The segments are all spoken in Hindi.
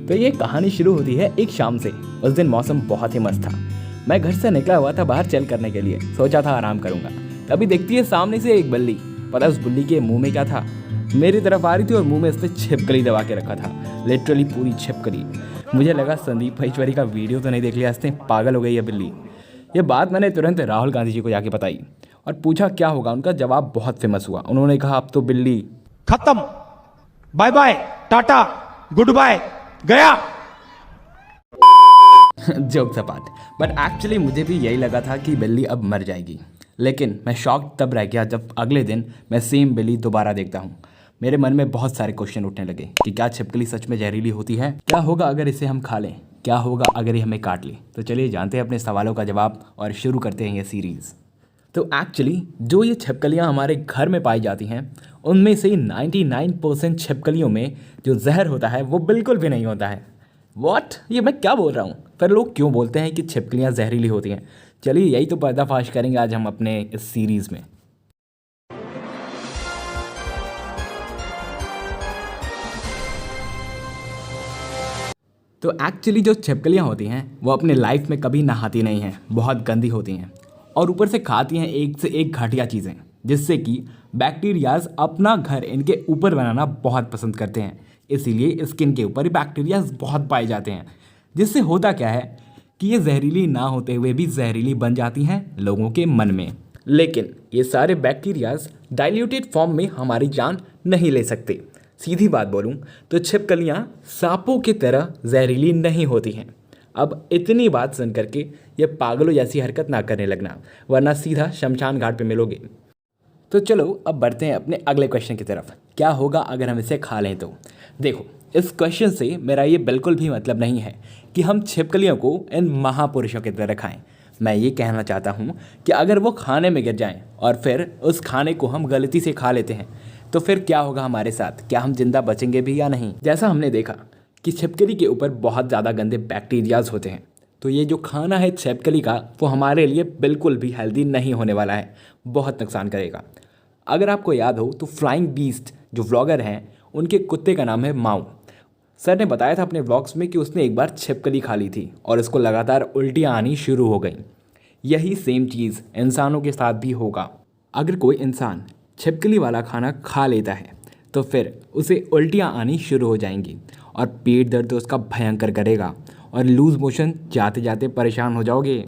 तो ये कहानी शुरू होती है एक शाम से। उस दिन मौसम बहुत ही मस्त था। मैं घर से निकला हुआ था बाहर चल करने के लिए, सोचा था आराम करूंगा। तभी देखती है सामने से एक बिल्ली। पता उस बिल्ली के मुंह में क्या था? मेरी तरफ आ रही थी और मुंह में उसने छिपकली दबा के रखा था, लिटरली पूरी छिपकली। मुझे लगा संदीप महेश्वरी का वीडियो तो नहीं देख लिया इसने, पागल हो गई है बिल्ली। ये बात मैंने तुरंत राहुल गांधी जी को जाके बताई और पूछा क्या होगा। उनका जवाब बहुत फेमस हुआ। उन्होंने कहा अब तो बिल्ली खत्म, bye bye, tata, goodbye, गया। जोक सपाट। बट एक्चुअली मुझे भी यही लगा था कि बिल्ली अब मर जाएगी। लेकिन मैं शॉक तब रह गया जब अगले दिन मैं सेम बिल्ली दोबारा देखता हूँ। मेरे मन में बहुत सारे क्वेश्चन उठने लगे कि क्या छिपकली सच में जहरीली होती है? क्या होगा अगर इसे हम खा लें? क्या होगा अगर ये हमें काट ले? तो चलिए जानते हैं अपने सवालों का जवाब और शुरू करते हैं ये सीरीज़। तो एक्चुअली जो ये छिपकलियाँ हमारे घर में पाई जाती हैं उनमें से 99% छिपकलियों में जो जहर होता है वो बिल्कुल भी नहीं होता है। व्हाट? ये मैं क्या बोल रहा हूँ? फिर लोग क्यों बोलते हैं कि छिपकलियाँ जहरीली होती हैं? चलिए यही तो पर्दाफाश करेंगे आज हम अपने इस सीरीज़ में। तो एक्चुअली जो छिपकलियाँ होती हैं वो अपने लाइफ में कभी नहाती नहीं हैं, बहुत गंदी होती हैं और ऊपर से खाती हैं एक से एक घटिया चीज़ें, जिससे कि बैक्टीरियाज अपना घर इनके ऊपर बनाना बहुत पसंद करते हैं। इसीलिए स्किन के ऊपर बैक्टीरियाज बहुत पाए जाते हैं, जिससे होता क्या है कि ये जहरीली ना होते हुए भी जहरीली बन जाती हैं लोगों के मन में। लेकिन ये सारे बैक्टीरियाज डाइल्यूटेड फॉर्म में हमारी जान नहीं ले सकते। सीधी बात बोलूं तो छिपकलियां सांपों की तरह जहरीली नहीं होती हैं। अब इतनी बात सुन करके ये पागलों जैसी हरकत ना करने लगना, वरना सीधा शमशान घाट पे मिलोगे। तो चलो अब बढ़ते हैं अपने अगले क्वेश्चन की तरफ। क्या होगा अगर हम इसे खा लें? तो देखो, इस क्वेश्चन से मेरा ये बिल्कुल भी मतलब नहीं है कि हम छिपकलियों को इन महापुरुषों की तरह खाएं। मैं ये कहना चाहता हूँ कि अगर वो खाने में गिर जाएं और फिर उस खाने को हम गलती से खा लेते हैं तो फिर क्या होगा हमारे साथ? क्या हम जिंदा बचेंगे भी या नहीं? जैसा हमने देखा कि छिपकली के ऊपर बहुत ज़्यादा गंदे बैक्टीरियाज होते हैं, तो ये जो खाना है छिपकली का वो हमारे लिए बिल्कुल भी हेल्दी नहीं होने वाला है, बहुत नुकसान करेगा। अगर आपको याद हो तो फ्लाइंग बीस्ट जो व्लॉगर हैं उनके कुत्ते का नाम है माऊ। सर ने बताया था अपने व्लॉग्स में कि उसने एक बार छिपकली खा ली थी और उसको लगातार उल्टियाँ आनी शुरू हो गई। यही सेम चीज़ इंसानों के साथ भी होगा। अगर कोई इंसान छिपकली वाला खाना खा लेता है तो फिर उसे उल्टियाँ आनी शुरू हो जाएंगी और पेट दर्द तो उसका भयंकर करेगा और लूज़ मोशन जाते जाते परेशान हो जाओगे।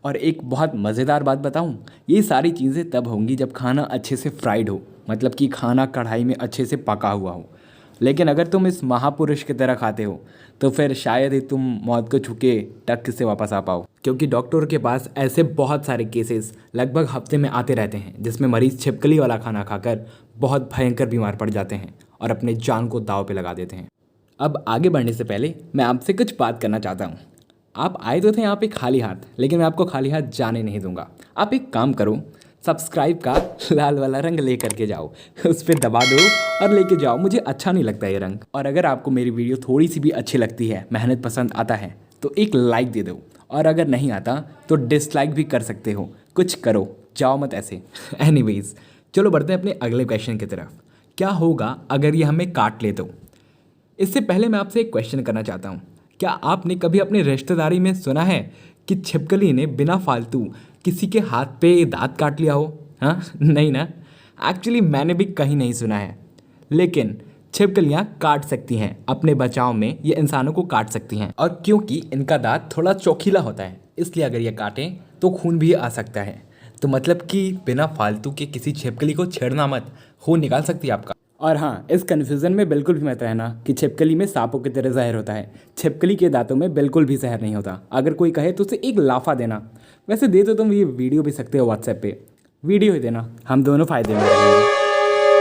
और एक बहुत मज़ेदार बात बताऊं, ये सारी चीज़ें तब होंगी जब खाना अच्छे से फ्राइड हो, मतलब कि खाना कढ़ाई में अच्छे से पका हुआ हो। लेकिन अगर तुम इस महापुरुष की तरह खाते हो तो फिर शायद ही तुम मौत को छूके टक से वापस आ पाओ, क्योंकि डॉक्टर के पास ऐसे बहुत सारे केसेस लगभग हफ्ते में आते रहते हैं जिसमें मरीज़ छिपकली वाला खाना खाकर बहुत भयंकर बीमार पड़ जाते हैं और अपने जान को दांव पे लगा देते हैं। अब आगे बढ़ने से पहले मैं आपसे कुछ बात करना चाहता हूँ। आप आए तो थे यहाँ पे खाली हाथ, लेकिन मैं आपको खाली हाथ जाने नहीं दूंगा। आप एक काम करो, सब्सक्राइब का लाल वाला रंग ले करके जाओ, उस पर दबा दो और लेके जाओ। मुझे अच्छा नहीं लगता ये रंग। और अगर आपको मेरी वीडियो थोड़ी सी भी अच्छी लगती है, मेहनत पसंद आता है, तो एक लाइक दे दो, और अगर नहीं आता तो डिसलाइक भी कर सकते हो। कुछ करो, जाओ मत ऐसे। एनीवेज, चलो बढ़ते हैं अपने अगले क्वेश्चन की तरफ। क्या होगा अगर ये हमें काट ले? तो इससे पहले मैं आपसे एक क्वेश्चन करना चाहता हूँ। क्या आपने कभी अपनी रिश्तेदारी में सुना है कि छिपकली ने बिना फालतू किसी के हाथ पे दांत काट लिया हो? हाँ, नहीं ना। एक्चुअली मैंने भी कहीं नहीं सुना है, लेकिन छिपकलियाँ काट सकती हैं अपने बचाव में। ये इंसानों को काट सकती हैं, और क्योंकि इनका दांत थोड़ा चोखीला होता है इसलिए अगर ये काटें तो खून भी आ सकता है। तो मतलब कि बिना फालतू के किसी छिपकली को छेड़ना मत, खून निकाल सकती है आपका। और हाँ, इस कन्फ्यूज़न में बिल्कुल भी मत रहना कि छिपकली में सांपों की तरह जहर होता है। छिपकली के दांतों में बिल्कुल भी जहर नहीं होता। अगर कोई कहे तो उसे एक लाफा देना। वैसे दे तो तुम ये वीडियो भी सकते हो व्हाट्सएप पे, वीडियो ही देना, हम दोनों फ़ायदे में रहेंगे।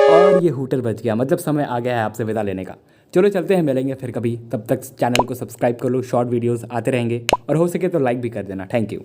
और ये हूटर बच गया, मतलब समय आ गया है आपसे विदा लेने का। चलो चलते हैं, मिलेंगे फिर कभी। तब तक चैनल को सब्सक्राइब कर लो, शॉर्ट वीडियोज़ आते रहेंगे, और हो सके तो लाइक भी कर देना। Thank you.